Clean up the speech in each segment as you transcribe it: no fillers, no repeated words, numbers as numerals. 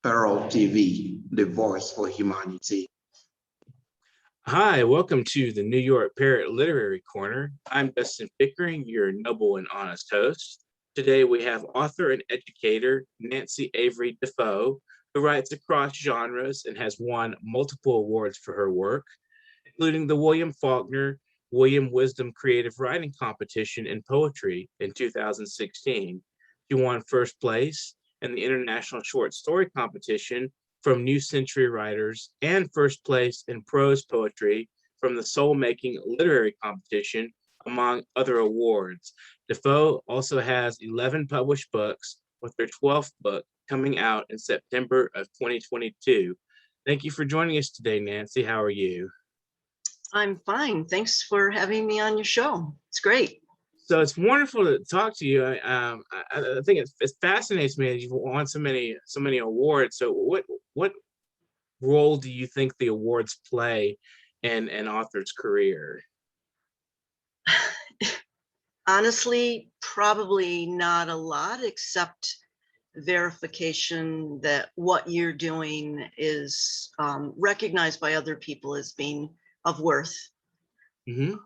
Parrot TV, the voice for humanity. Hi, welcome to the New York Parrot Literary Corner. I'm Dustin Pickering, your noble and honest host. Today we have author and educator Nancy Avery Dafoe, who writes across genres and has won multiple awards for her work, including the William Faulkner William Wisdom Creative Writing Competition in Poetry in 2016. She won first place in the International Short Story Competition from New Century Writers and first place in prose poetry from the Soul Making Literary Competition, among other awards. Dafoe also has 11 published books, with her 12th book coming out in September of 2022. Thank you for joining us today, Nancy. How are you? I'm fine. Thanks for having me on your show. It's great. So it's wonderful to talk to you. I think it fascinates me that you've won so many awards. So what role do you think the awards play in an author's career? Honestly, probably not a lot, except verification that what you're doing is recognized by other people as being of worth. Mm-hmm.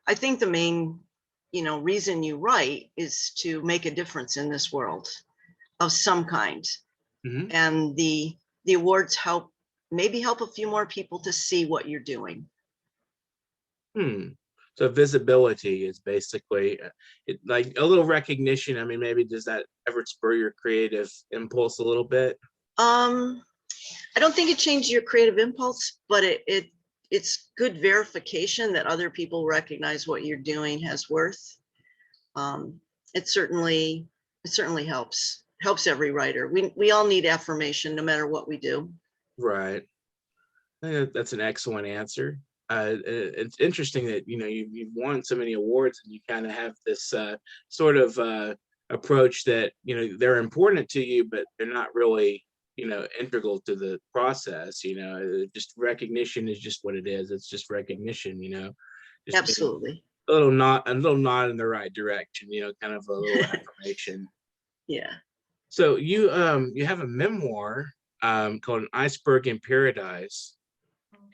I think the main, reason you write is to make a difference in this world of some kind. Mm-hmm. And the awards maybe help a few more people to see what you're doing. So visibility is basically like a little recognition. I mean, maybe does that ever spur your creative impulse a little bit? I don't think it changed your creative impulse, but it's good verification that other people recognize what you're doing has worth. It certainly helps every writer. We all need affirmation no matter what we do. Right. I think that's an excellent answer. It's interesting that you've won so many awards and you kind of have this sort of approach that they're important to you, but they're not really integral to the process. Just recognition is just what it is. It's just recognition. Just Absolutely. a little nod in the right direction. Kind of a little affirmation. Yeah. So you have a memoir called An Iceberg in Paradise.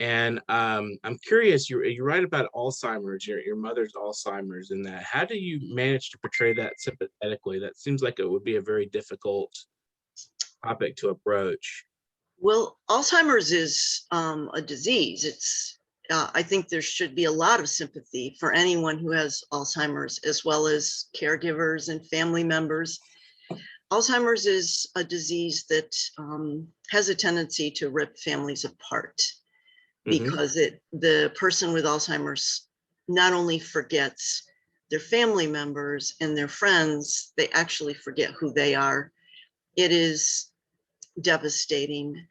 And I'm curious, you write about Alzheimer's, your mother's Alzheimer's, and that. How do you manage to portray that sympathetically? That seems like it would be a very difficult topic to approach. Well, Alzheimer's is a disease. I think there should be a lot of sympathy for anyone who has Alzheimer's, as well as caregivers and family members. Alzheimer's is a disease that has a tendency to rip families apart. Because the person with Alzheimer's not only forgets their family members and their friends, they actually forget who they are. It is devastating.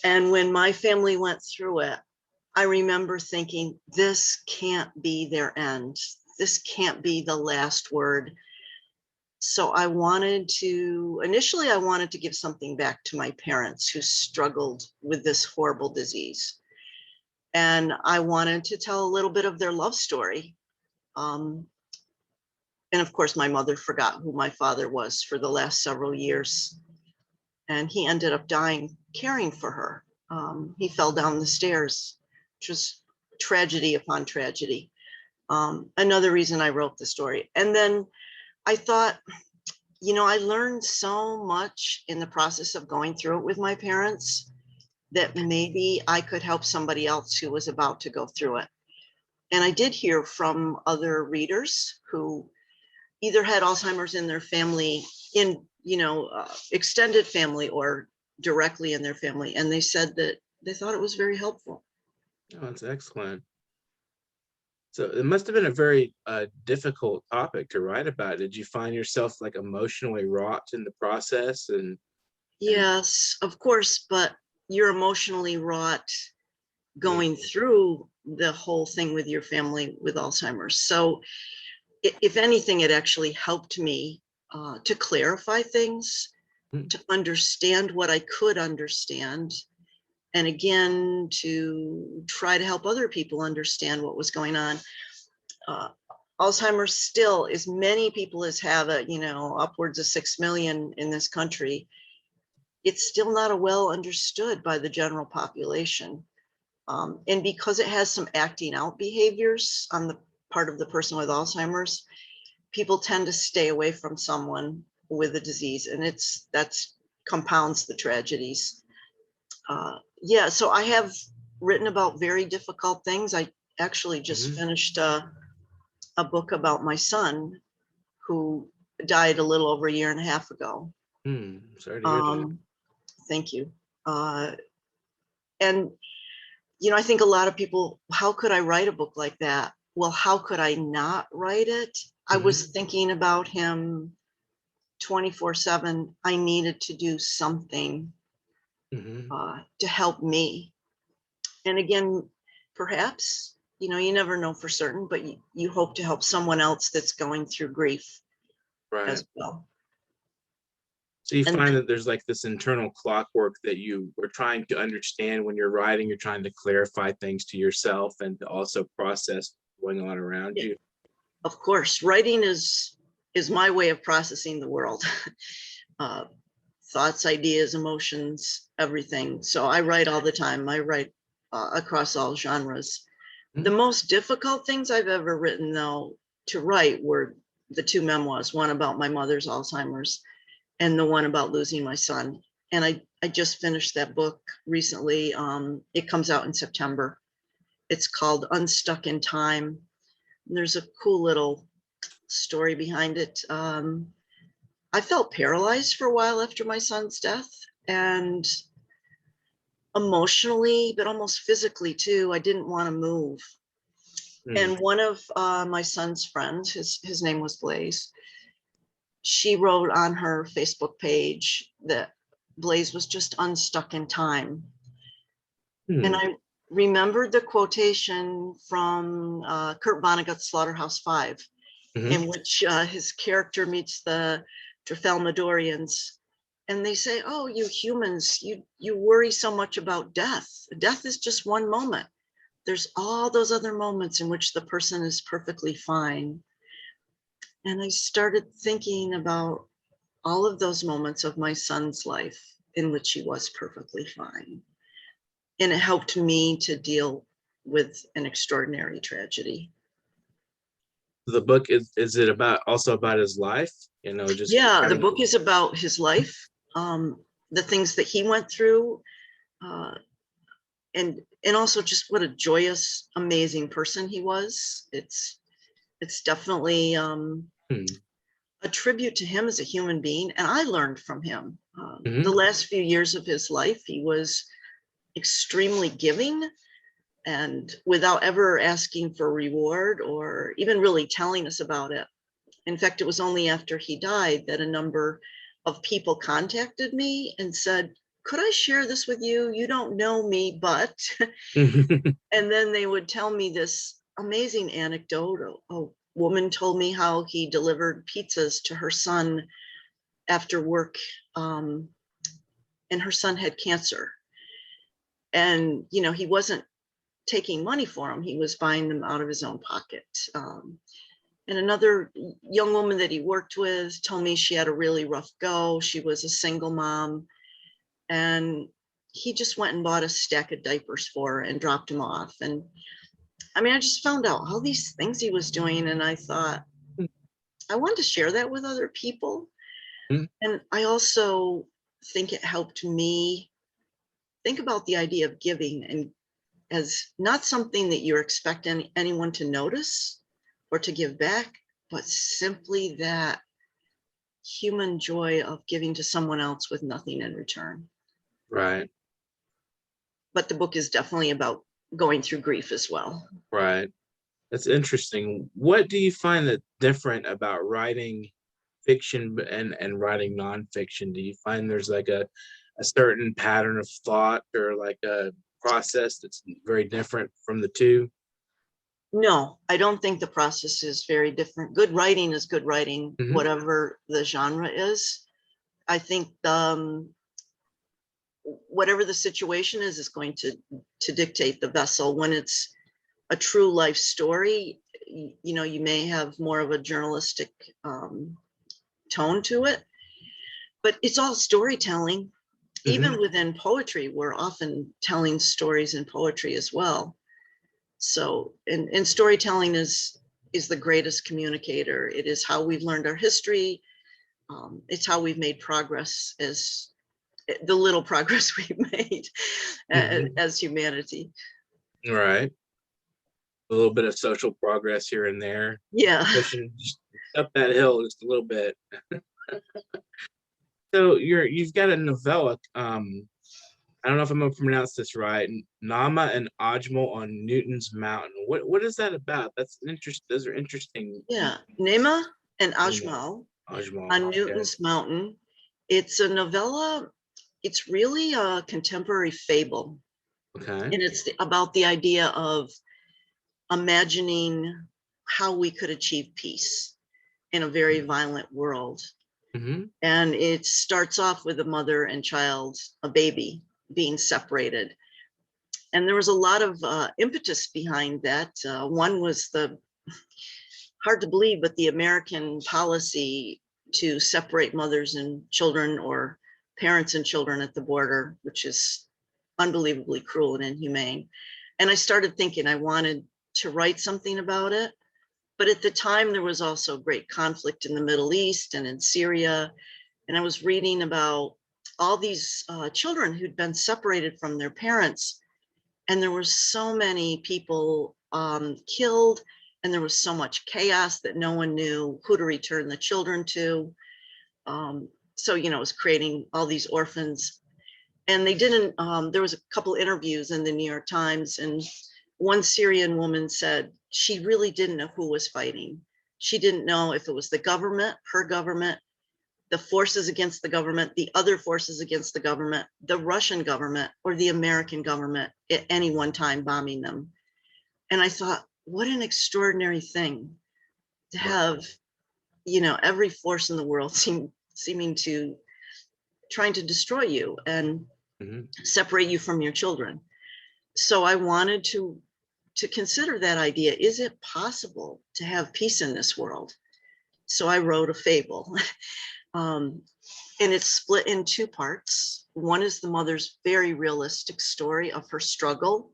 And when my family went through it, I remember thinking, this can't be their end. This can't be the last word. So initially I wanted to give something back to my parents who struggled with this horrible disease. And I wanted to tell a little bit of their love story. And of course, my mother forgot who my father was for the last several years. And he ended up dying caring for her. He fell down the stairs, which was tragedy upon tragedy. Another reason I wrote the story. And then I thought, I learned so much in the process of going through it with my parents that maybe I could help somebody else who was about to go through it. And I did hear from other readers who either had Alzheimer's in their family, in extended family, or directly in their family. And they said that they thought it was very helpful. Oh, that's excellent. So it must have been a very difficult topic to write about. Did you find yourself like emotionally wrought in the process? Yes, of course, but you're emotionally wrought going through the whole thing with your family with Alzheimer's. So if anything, it actually helped me to clarify things, to understand what I could understand, and again, to try to help other people understand what was going on. Alzheimer's still, as many people as have it, upwards of 6 million in this country, it's still not a well understood by the general population. And because it has some acting out behaviors on the part of the person with Alzheimer's, people tend to stay away from someone with a disease, and that's compounds the tragedies. Yeah, so I have written about very difficult things. I actually just finished a book about my son who died a little over a year and a half ago. Sorry to hear that. Thank you. And, you know, I think a lot of people, how could I write a book like that? Well, how could I not write it? I was thinking about him 24/7. I needed to do something to help me. And again, perhaps, you know, you never know for certain, but you hope to help someone else that's going through grief as well. So you And find that there's like this internal clockwork that you were trying to understand when you're writing. You're trying to clarify things to yourself and to also process what's going on around you. of course, writing is my way of processing the world. Thoughts, ideas, emotions, everything. So I write all the time. I write across all genres. The most difficult things I've ever written, though, to write were the two memoirs, one about my mother's Alzheimer's and the one about losing my son. And I just finished that book recently. It comes out in September. It's called Unstuck in Time. There's a cool little story behind it. I felt paralyzed for a while after my son's death, and emotionally, but almost physically too. I didn't want to move. And one of my son's friends, his name was Blaze, she wrote on her Facebook page that Blaze was just unstuck in time. And I remembered the quotation from Kurt Vonnegut's Slaughterhouse-Five, in which his character meets the Trafalmadorians, and they say, "Oh, you humans, you worry so much about death. Death is just one moment. There's all those other moments in which the person is perfectly fine." And I started thinking about all of those moments of my son's life in which he was perfectly fine. And it helped me to deal with an extraordinary tragedy. The book is it about also about his life? You know, just the book is about his life, the things that he went through, and also just what a joyous, amazing person he was. It's definitely a tribute to him as a human being, and I learned from him. The last few years of his life, he was extremely giving, and without ever asking for reward or even really telling us about it. In fact, it was only after he died that a number of people contacted me and said, "Could I share this with you? You don't know me, but," and then they would tell me this amazing anecdote. A woman told me how he delivered pizzas to her son after work, and her son had cancer. And, you know, he wasn't taking money for them. He was buying them out of his own pocket. And another young woman that he worked with told me she had a really rough go. She was a single mom, and he just went and bought a stack of diapers for her and dropped them off. And I mean, I just found out all these things he was doing, and I thought, I wanted to share that with other people. And I also think it helped me think about the idea of giving and as not something that you're expecting anyone to notice or to give back, but simply that human joy of giving to someone else with nothing in return. Right. But the book is definitely about going through grief as well. Right. That's interesting. What do you find that different about writing fiction and writing nonfiction? Do you find there's like a certain pattern of thought or like a process that's very different from the two? No, I don't think the process is very different. Good writing is good writing, whatever the genre is. I think whatever the situation is going to dictate the vessel. When it's a true life story, you know, you may have more of a journalistic tone to it, but it's all storytelling. even within poetry, we're often telling stories in poetry as well. So, and storytelling is the greatest communicator. It is how we've learned our history. It's how we've made progress, as the little progress we've made as humanity. Right. A little bit of social progress here and there. Yeah. Pushing just up that hill just a little bit. So you've got a novella. I don't know if I'm gonna pronounce this right. Nama and Ajmal on Newton's Mountain. What is that about? That's interesting. Those are interesting. Yeah. Nema and Ajmal. Ajmal on Newton's Mountain. It's a novella. It's really a contemporary fable. Okay. And it's about the idea of imagining how we could achieve peace in a very violent world. And it starts off with a mother and child, a baby, being separated. And there was a lot of impetus behind that. One was hard to believe, but the American policy to separate mothers and children, or parents and children at the border, which is unbelievably cruel and inhumane. And I started thinking I wanted to write something about it. But at the time, there was also great conflict in the Middle East and in Syria. And I was reading about all these children who'd been separated from their parents. And there were so many people killed, and there was so much chaos that no one knew who to return the children to. So, it was creating all these orphans. And they didn't, there was a couple interviews in the New York Times, and one Syrian woman said she really didn't know who was fighting. She didn't know if it was the government, her government, the forces against the government, the other forces against the government, the Russian government, or the American government at any one time bombing them. And I thought, what an extraordinary thing to have, every force in the world seeming to trying to destroy you and separate you from your children. So I wanted to consider that idea. Is it possible to have peace in this world? So I wrote a fable. And it's split in two parts. One is the mother's very realistic story of her struggle,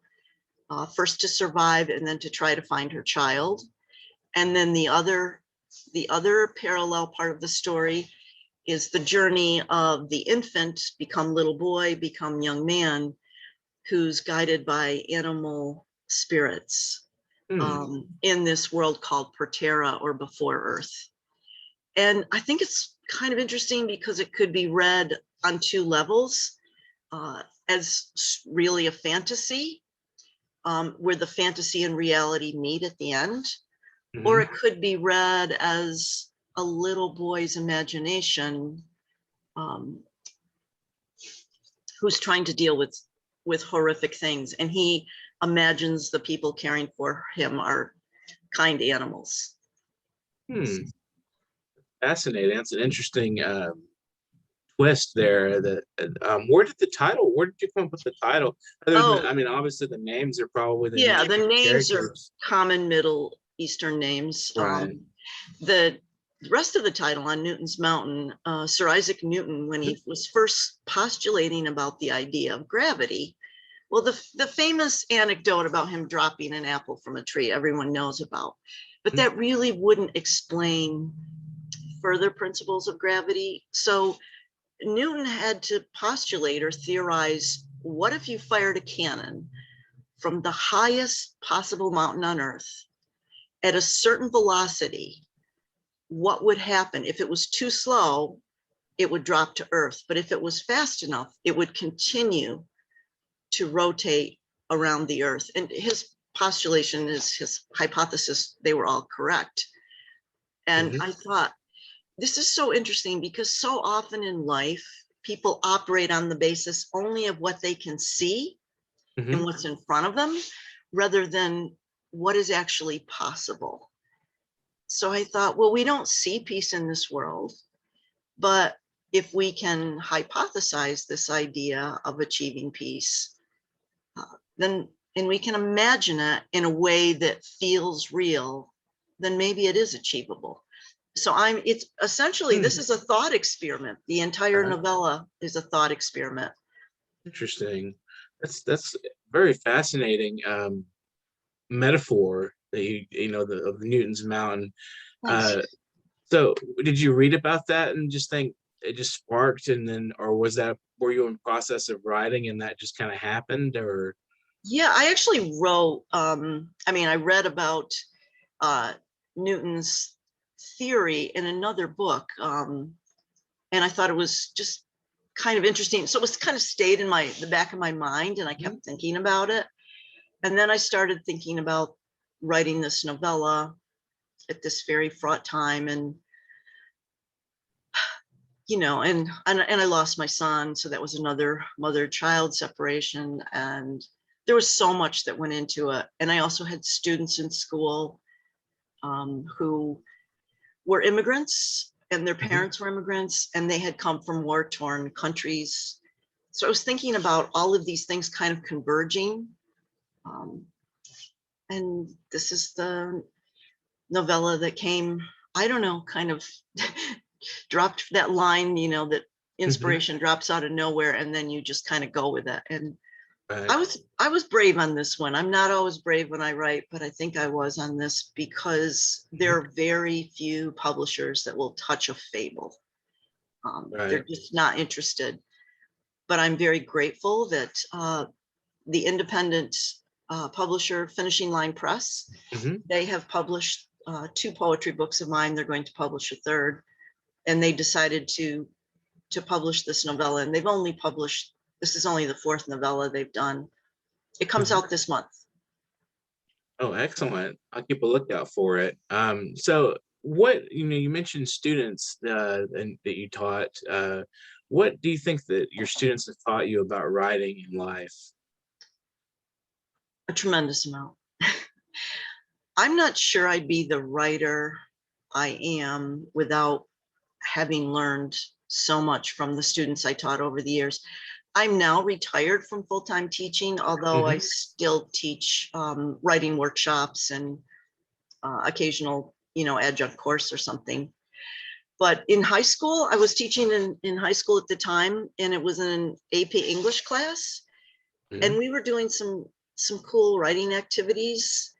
first to survive and then to try to find her child. And then the other parallel part of the story is the journey of the infant, become little boy, become young man, who's guided by animal spirits in this world called Portera, or before Earth. And I think it's kind of interesting because it could be read on two levels, as really a fantasy, where the fantasy and reality meet at the end, or it could be read as a little boy's imagination, who's trying to deal with horrific things, and he imagines the people caring for him are kind animals. Fascinating. That's an interesting twist there. Where did you come up with the title? I mean, obviously the names are probably the names are common Middle Eastern names. Right. The rest of the title, On Newton's Mountain, Sir Isaac Newton, when he was first postulating about the idea of gravity, well, the famous anecdote about him dropping an apple from a tree, everyone knows about, but that really wouldn't explain further principles of gravity. So Newton had to postulate or theorize, what if you fired a cannon from the highest possible mountain on Earth at a certain velocity? What would happen? If it was too slow, it would drop to Earth. But if it was fast enough, it would continue to rotate around the Earth. And his postulation is his hypothesis, they were all correct. And I thought, this is so interesting because so often in life, people operate on the basis only of what they can see and what's in front of them, rather than what is actually possible. So I thought, well, we don't see peace in this world, but if we can hypothesize this idea of achieving peace, and we can imagine it in a way that feels real, then maybe it is achievable. So it's essentially, this is a thought experiment. The entire novella is a thought experiment. Interesting. That's very fascinating metaphor that you know, of Newton's mountain. So did you read about that and just think it just sparked, and then, or were you in process of writing and that just kind of happened, or? Yeah, I actually wrote, I read about Newton's theory in another book. And I thought it was just kind of interesting. So it was kind of stayed in the back of my mind, and I kept thinking about it. And then I started thinking about writing this novella at this very fraught time. And, you know, and I lost my son. So that was another mother-child separation. And there was so much that went into it. And I also had students in school who were immigrants, and their parents were immigrants, and they had come from war-torn countries. So I was thinking about all of these things kind of converging. And this is the novella that came, I don't know, kind of dropped that line, you know, that inspiration drops out of nowhere, and then you just kind of go with it. And I was brave on this one. I'm not always brave when I write, but I think I was on this because there are very few publishers that will touch a fable. They're just not interested. But I'm very grateful that the independent publisher, Finishing Line Press, they have published 2 poetry books of mine. They're going to publish a 3rd, and they decided to publish this novella. And they've only published, this is only the 4th novella they've done. It comes out this month. Oh, excellent. I'll keep a lookout for it. So what, you know, you mentioned students and that you taught. What do you think that your students have taught you about writing in life? A tremendous amount. I'm not sure I'd be the writer I am without having learned so much from the students I taught over the years. I'm now retired from full-time teaching, although I still teach writing workshops and occasional, you know, adjunct course or something. But in high school, I was teaching in high school at the time, and it was an AP English class. And we were doing some cool writing activities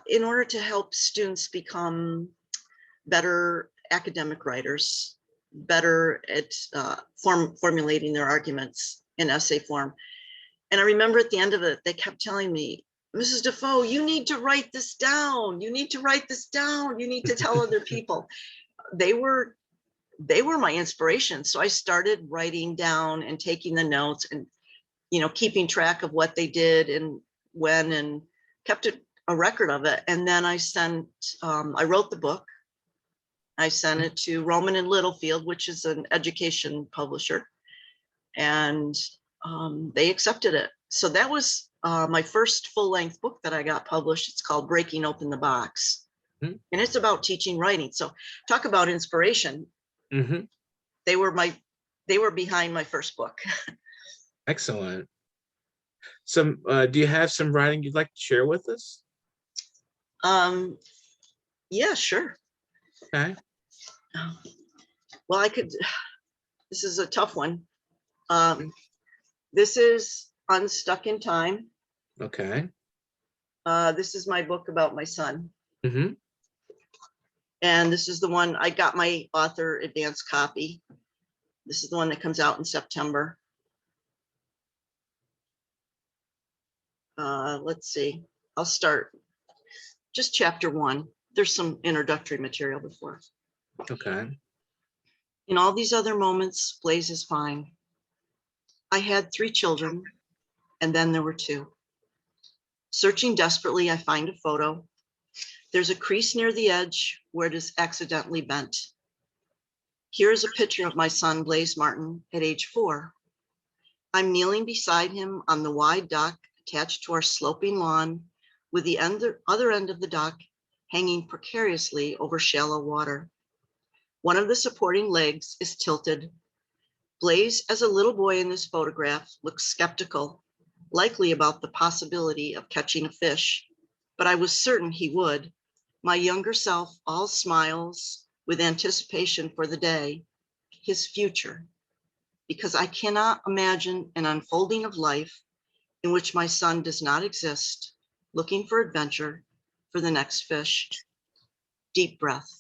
in order to help students become better academic writers, better at formulating their arguments in essay form. And I remember at the end of it, they kept telling me, Mrs. Dafoe, you need to write this down. You need to write this down. You need to tell other people. They were my inspiration. So I started writing down and taking the notes and, you know, keeping track of what they did and when, and kept a record of it. And then I wrote the book. I sent it to Rowman and Littlefield, which is an education publisher, and they accepted it. So that was my first full-length book that I got published. It's called Breaking Open the Box, and it's about teaching writing. So talk about inspiration. They were behind my first book. Excellent. Do you have some writing you'd like to share with us? Yeah, sure. Okay. Well, this is a tough one. This is Unstuck in Time. Okay. This is my book about my son. And this is the one I got my author advance copy. This is the one that comes out in September. Let's see, I'll start just chapter 1. There's some introductory material before. Okay. In all these other moments, Blaze is fine. I had 3 children, and then there were 2. Searching desperately, I find a photo. There's a crease near the edge where it is accidentally bent. Here is a picture of my son, Blaze Martin, at age 4. I'm kneeling beside him on the wide dock attached to our sloping lawn, with the other end of the dock hanging precariously over shallow water. One of the supporting legs is tilted. Blaze, as a little boy in this photograph, looks skeptical, likely about the possibility of catching a fish, but I was certain he would. My younger self, all smiles, with anticipation for the day, his future, because I cannot imagine an unfolding of life in which my son does not exist, looking for adventure, for the next fish. Deep breath.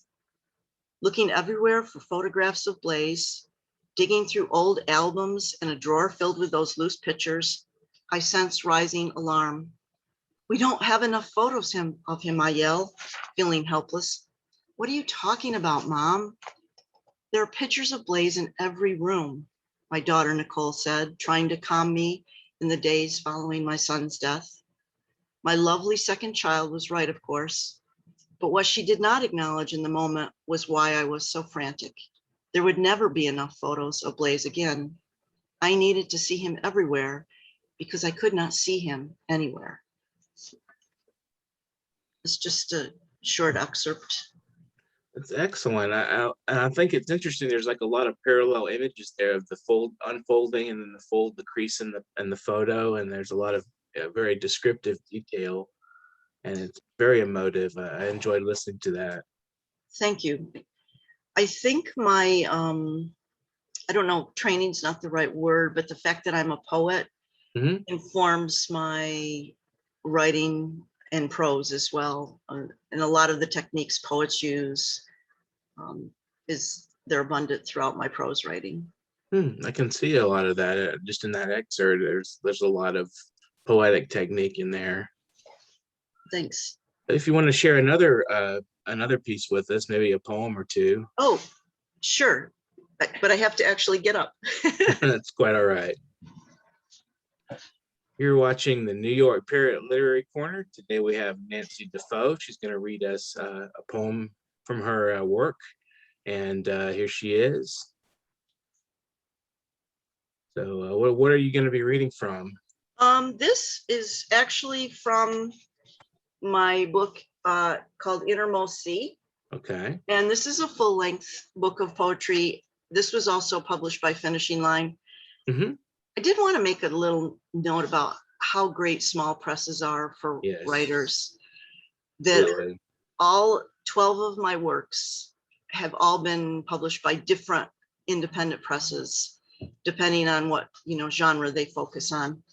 Looking everywhere for photographs of Blaze, digging through old albums and a drawer filled with those loose pictures, I sense rising alarm. We don't have enough photos of him, I yell, feeling helpless. What are you talking about, Mom? There are pictures of Blaze in every room, my daughter Nicole said, trying to calm me in the days following my son's death. My lovely second child was right, of course, but what she did not acknowledge in the moment was why I was so frantic. There would never be enough photos of Blaze again. I needed to see him everywhere because I could not see him anywhere. It's just a short excerpt. It's excellent. I think it's interesting. There's like a lot of parallel images there of the unfolding and then the crease in the photo, and there's a lot of very descriptive detail, and it's very emotive. I enjoyed listening to that. Thank you. I think my, I don't know, training's not the right word, but the fact that I'm a poet informs my writing and prose as well. And a lot of the techniques poets use they're abundant throughout my prose writing. I can see a lot of that just in that excerpt. There's a lot of poetic technique in there. Thanks. If you want to share another piece with us, maybe a poem or two. Oh, sure. But I have to actually get up. That's quite all right. You're watching the New York Parrot Literary Corner. Today we have Nancy Dafoe. She's going to read us a poem from her work. And here she is. So what are you going to be reading from? This is actually from my book called Innermost Sea. Okay. And this is a full-length book of poetry. This was also published by Finishing Line. I did want to make a little note about how great small presses are for writers. That really, all 12 of my works have all been published by different independent presses, depending on what genre they focus on.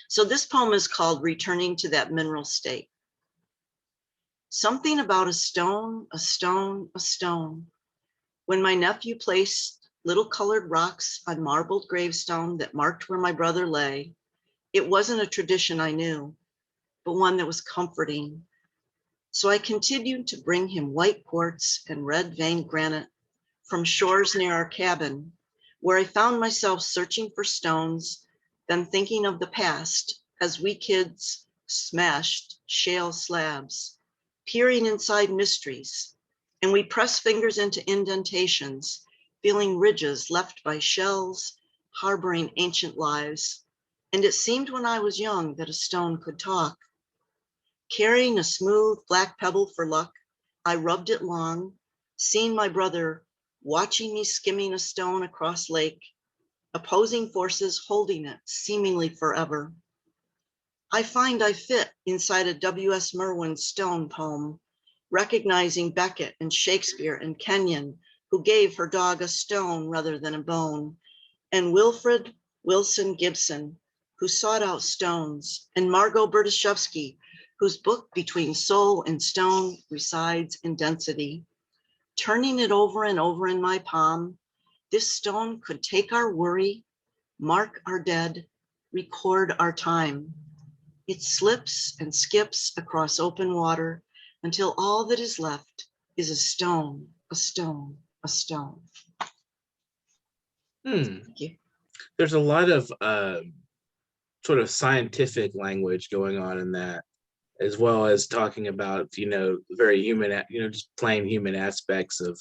So this poem is called Returning to That Mineral State. Something about a stone, a stone, a stone. When my nephew placed little colored rocks on marbled gravestone that marked where my brother lay, it wasn't a tradition I knew, but one that was comforting. So I continued to bring him white quartz and red veined granite from shores near our cabin, where I found myself searching for stones, then thinking of the past as we kids smashed shale slabs, peering inside mysteries, and we pressed fingers into indentations, feeling ridges left by shells, harboring ancient lives. And it seemed when I was young that a stone could talk. Carrying a smooth black pebble for luck, I rubbed it long, seeing my brother watching me skimming a stone across lake, opposing forces holding it seemingly forever. I find I fit inside a W.S. Merwin stone poem, recognizing Beckett and Shakespeare and Kenyon, who gave her dog a stone rather than a bone, and Wilfred Wilson Gibson, who sought out stones, and Margot Berdyshevsky, whose book Between Soul and Stone resides in density. Turning it over and over in my palm, this stone could take our worry, mark our dead, record our time. It slips and skips across open water until all that is left is a stone, a stone, a stone. Thank you. There's a lot of sort of scientific language going on in that, as well as talking about, very human, just plain human aspects of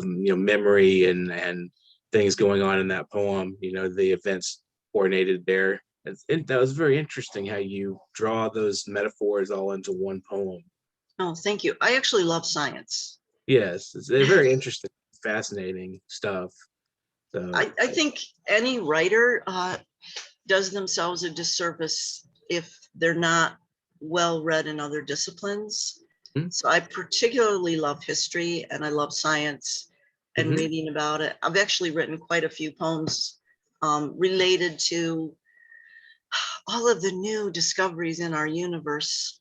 memory and things going on in that poem, the events coordinated there. That was very interesting how you draw those metaphors all into one poem. Oh, thank you. I actually love science. Yes, it's very interesting, fascinating stuff. So I think any writer does themselves a disservice if they're not well read in other disciplines. Mhm. So I particularly love history and I love science and Mhm. reading about it. I've actually written quite a few poems related to all of the new discoveries in our universe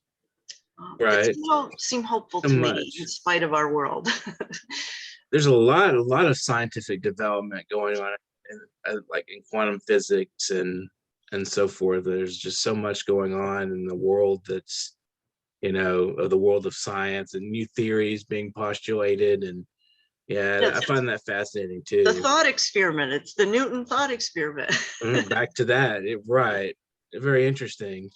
that Right. somehow seem hopeful So to me in much. spite of our world. There's a lot of scientific development going on in, like in quantum physics and so forth. There's just so much going on in the world that's, of the world of science and new theories being postulated. And yeah, I Yes, find that fascinating the too. thought experiment. It's the Newton thought experiment. Back to that, right. Very interesting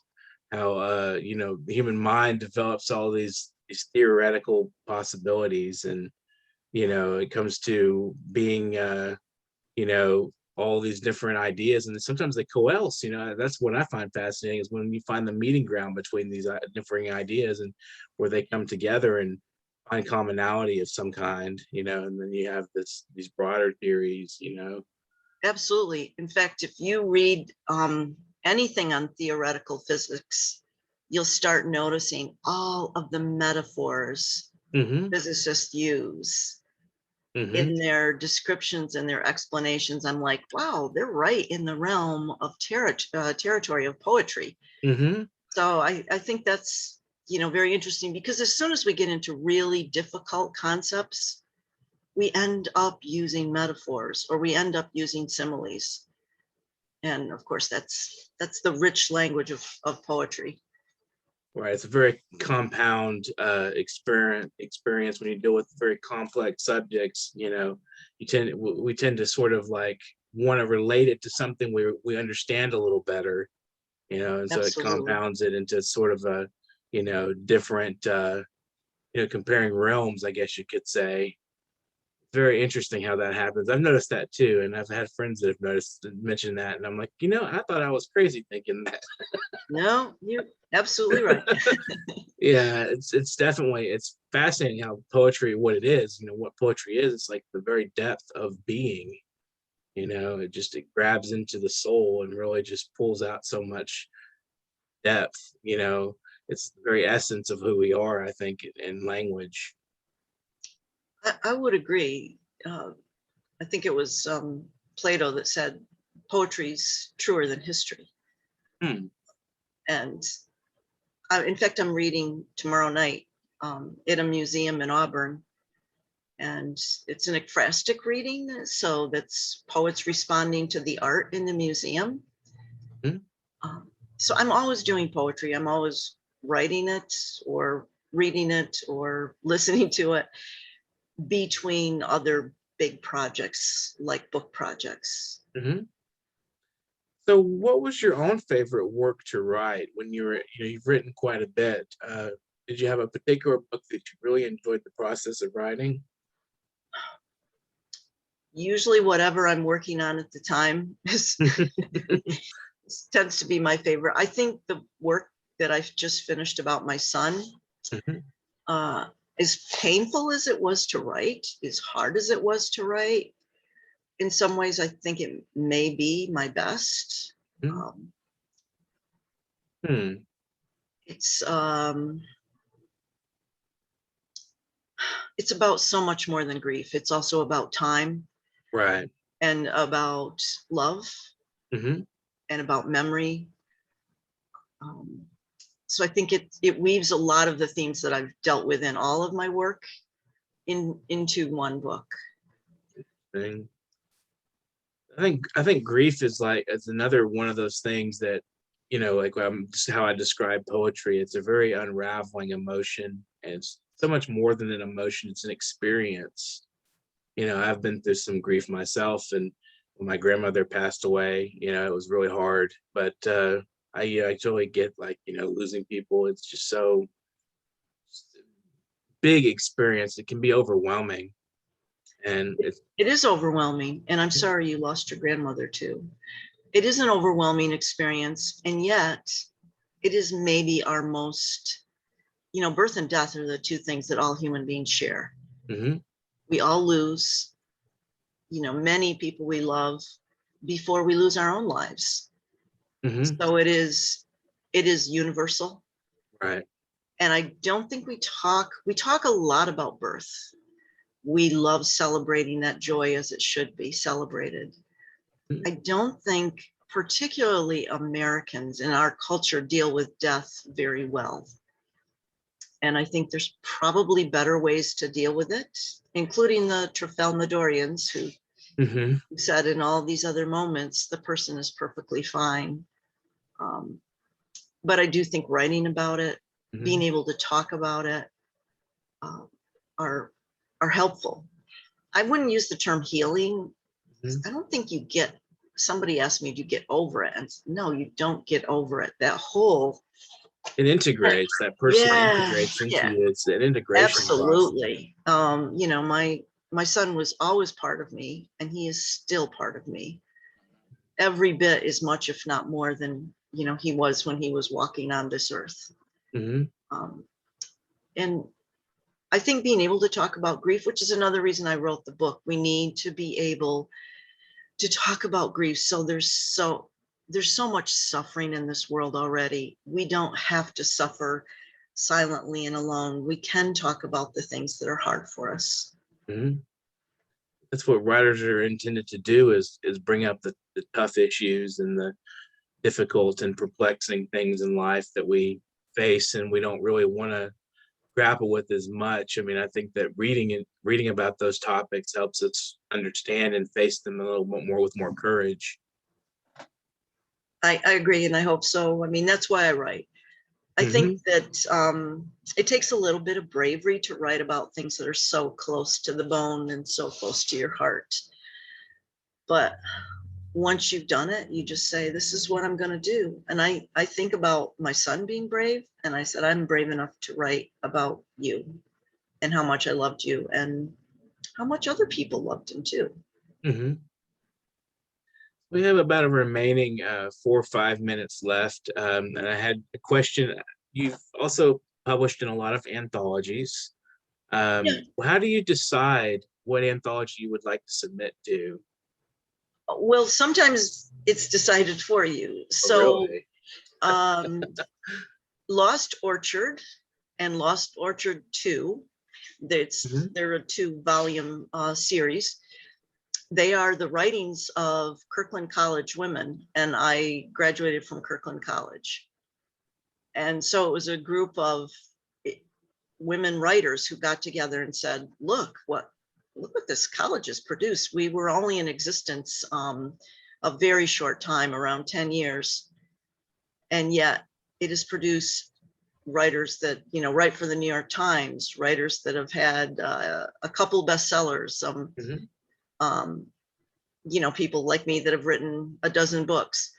how the human mind develops all these theoretical possibilities, and it comes to being all these different ideas, and sometimes they coalesce. That's what I find fascinating, is when you find the meeting ground between these differing ideas, and where they come together and find commonality of some kind, and then you have these broader theories. Absolutely. In fact, if you read anything on theoretical physics, you'll start noticing all of the metaphors Mm-hmm. physicists use Mm-hmm. in their descriptions and their explanations. I'm like, wow, they're right in the realm of territory of poetry. Mm-hmm. So I think that's, very interesting, because as soon as we get into really difficult concepts, we end up using metaphors or we end up using similes. And of course, that's the rich language of poetry. Right. It's a very compound experience when you deal with very complex subjects. We tend to sort of like want to relate it to something we understand a little better, and so it Absolutely. compounds it into sort of a, different, comparing realms, I guess you could say. Very interesting how that happens. I've noticed that too, and I've had friends that have mentioned that, and I'm like, I thought I was crazy thinking that. No, you're absolutely right. Yeah, it's fascinating how poetry, what it is, what poetry is. It's like the very depth of being. It grabs into the soul and really just pulls out so much depth. It's the very essence of who we are, I think, in language. I would agree. I think it was Plato that said poetry's truer than history. Hmm. And in fact, I'm reading tomorrow night at a museum in Auburn, and it's an ekphrastic reading. So that's poets responding to the art in the museum. Hmm. So I'm always doing poetry. I'm always writing it or reading it or listening to it between other big projects like book projects. Hmm. So, what was your own favorite work to write when you've written quite a bit? Did you have a particular book that you really enjoyed the process of writing? Usually whatever I'm working on at the time tends to be my favorite. I think the work that I've just finished about my son, Mhm. uh, as painful as it was to write, as hard as it was to write, in some ways, I think it may be my best. Mhm. Um, Hmm. it's it's about so much more than grief. It's also about time Right. and about love Hmm. and about memory. Um, so I think it weaves a lot of the themes that I've dealt with in all of my work into one book. And I think grief is like, it's another one of those things that, like, just how I describe poetry. It's a very unraveling emotion, and it's so much more than an emotion. It's an experience. I've been through some grief myself, and when my grandmother passed away, it was really hard. But I totally get, like, losing people. It's just so big experience. It can be overwhelming, and it's It is overwhelming, and I'm sorry you lost your grandmother too. It is an overwhelming experience, and yet it is maybe our most, birth and death are the two things that all human beings share. Mhm. We all lose, many people we love before we lose our own lives. Mhm. So it is universal, Right. And I don't think we talk a lot about birth. We love celebrating that joy as it should be celebrated. I don't think particularly Americans in our culture deal with death very well. And I think there's probably better ways to deal with it, including the Trafalmadorians who said in all these other moments, the person is perfectly fine. But I do think writing about it, being able to talk about it are helpful. I wouldn't use the term healing. I don't think you get, somebody asked me, do you get over it? And no, you don't get over it. That whole, it integrates, that person integrates into you. It's an integration absolutely process. You know, my son was always part of me, and he is still part of me every bit as much, if not more than, you know, he was when he was walking on this earth. And I think being able to talk about grief, which is another reason I wrote the book, we need to be able to talk about grief. So there's so much suffering in this world already. We don't have to suffer silently and alone. We can talk about the things that are hard for us. That's what writers are intended to do, is bring up the tough issues and the difficult and perplexing things in life that we face and we don't really want to grapple with as much. I mean, I think that reading about those topics helps us understand and face them a little bit more with more courage. I agree, and I hope so. I mean, that's why I write. I think that it takes a little bit of bravery to write about things that are so close to the bone and so close to your heart. But once you've done it, you just say, this is what I'm going to do. And I think about my son being brave, and I said, I'm brave enough to write about you and how much I loved you and how much other people loved him too. We have about a remaining 4 or 5 minutes left. And I had a question. You've also published in a lot of anthologies. How do you decide what anthology you would like to submit to? Well, sometimes it's decided for you. So Lost Orchard and Lost Orchard 2, they're a 2-volume series. They are the writings of Kirkland College women, and I graduated from Kirkland College. And so it was a group of women writers who got together and said, look what this college has produced. We were only in existence a very short time, around 10 years. And yet it has produced writers that, you know, write for the New York Times, writers that have had a couple bestsellers, you know, people like me that have written a dozen books.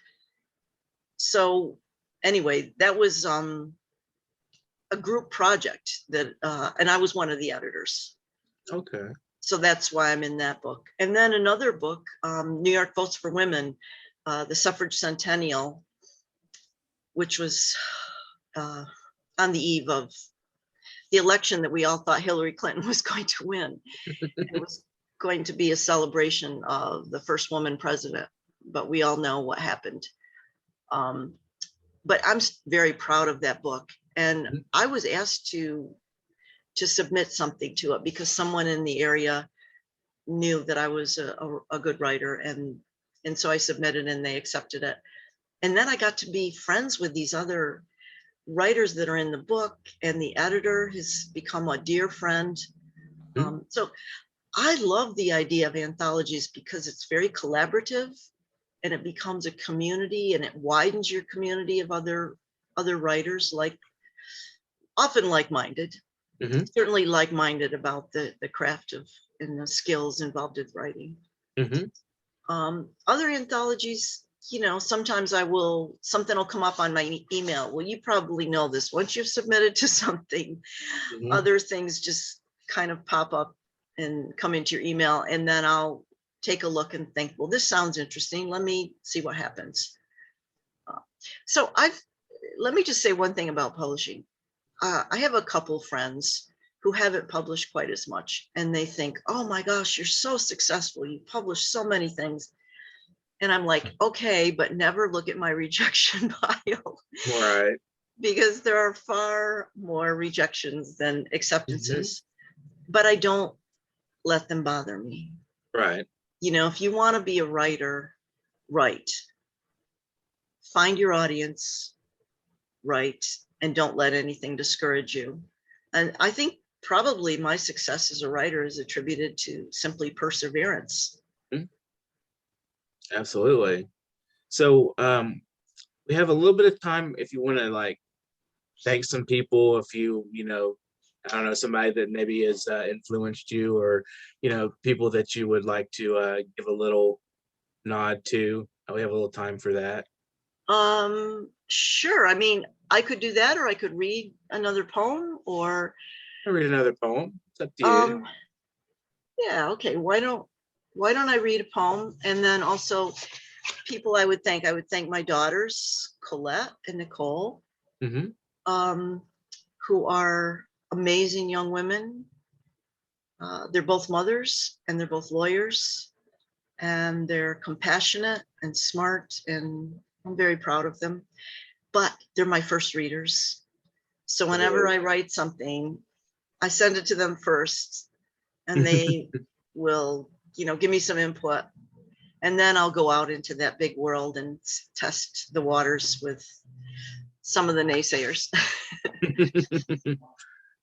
So anyway, that was a group project that, and I was one of the editors. Okay. So that's why I'm in that book. And then another book, New York Votes for Women, the Suffrage Centennial, which was on the eve of the election that we all thought Hillary Clinton was going to win. It was going to be a celebration of the first woman president, but we all know what happened. But I'm very proud of that book. And I was asked to submit something to it because someone in the area knew that I was a good writer. And so I submitted and they accepted it. And then I got to be friends with these other writers that are in the book, and the editor has become a dear friend. So I love the idea of anthologies because it's very collaborative and it becomes a community, and it widens your community of other writers, often like-minded, certainly like-minded about the craft of and the skills involved in writing. Other anthologies, you know, sometimes something will come up on my email. Well, you probably know this. Once you've submitted to something, other things just kind of pop up and come into your email, and then I'll take a look and think, well, this sounds interesting. Let me see what happens. So let me just say one thing about publishing. I have a couple friends who haven't published quite as much, and they think, oh my gosh, you're so successful. You publish so many things. And I'm like, okay, but never look at my rejection pile. Right. because there are far more rejections than acceptances, but I don't let them bother me. Right. You know, if you want to be a writer, write. Find your audience, write, and don't let anything discourage you. And I think probably my success as a writer is attributed to simply perseverance. Absolutely. So we have a little bit of time if you want to like thank some people, if you know, I don't know, somebody that maybe has influenced you, or people that you would like to give a little nod to. We have a little time for that. Sure. I mean, I could do that, or I could read another poem, or I'll read another poem. It's up to you. Yeah, okay. Why don't I read a poem? And then also people I would thank my daughters, Colette and Nicole, who are amazing young women. They're both mothers and they're both lawyers, and they're compassionate and smart, and I'm very proud of them. But they're my first readers. So whenever I write something, I send it to them first, and they will, give me some input. And then I'll go out into that big world and test the waters with some of the naysayers.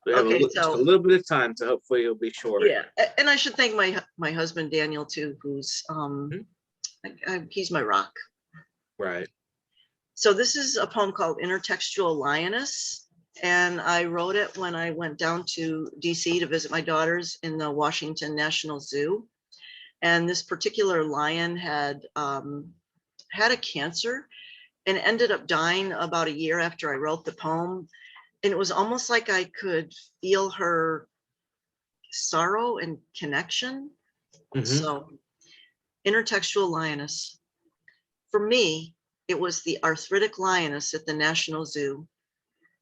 We have just a little bit of time, so hopefully it'll be short. Yeah, and I should thank my husband Daniel too, who's he's my rock. Right. So this is a poem called Intertextual Lioness, and I wrote it when I went down to DC to visit my daughters in the Washington National Zoo. And this particular lion had had a cancer and ended up dying about a year after I wrote the poem. And it was almost like I could feel her sorrow and connection. So, Intertextual Lioness. For me, it was the arthritic lioness at the National Zoo.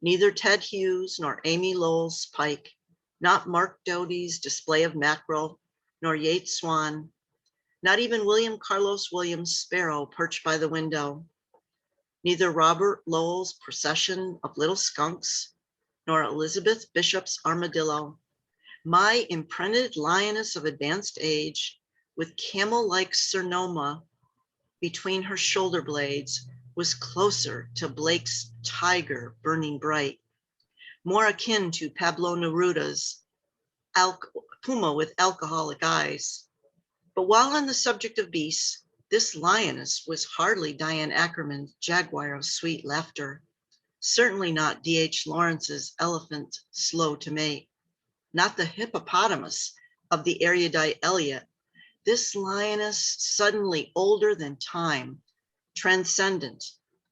Neither Ted Hughes nor Amy Lowell's pike, not Mark Doty's display of mackerel, nor Yeats' swan, not even William Carlos Williams' sparrow perched by the window. Neither Robert Lowell's procession of little skunks, nor Elizabeth Bishop's armadillo. My imprinted lioness of advanced age, with camel-like cernoma between her shoulder blades, was closer to Blake's tiger burning bright, more akin to Pablo Neruda's puma with alcoholic eyes. But while on the subject of beasts, this lioness was hardly Diane Ackerman's jaguar of sweet laughter, certainly not D.H. Lawrence's elephant slow to mate, not the hippopotamus of the erudite Eliot. This lioness suddenly older than time, transcendent,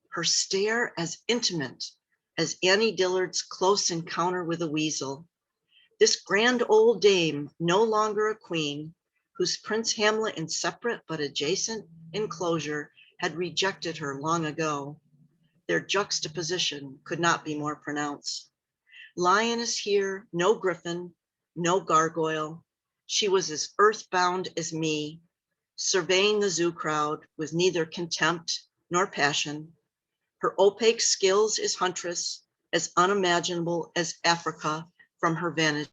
her stare as intimate as Annie Dillard's close encounter with a weasel. This grand old dame, no longer a queen, whose Prince Hamlet in separate but adjacent enclosure had rejected her long ago. Their juxtaposition could not be more pronounced. Lioness here, no griffin, no gargoyle. She was as earthbound as me, surveying the zoo crowd with neither contempt nor passion. Her opaque skills as huntress, as unimaginable as Africa from her vantage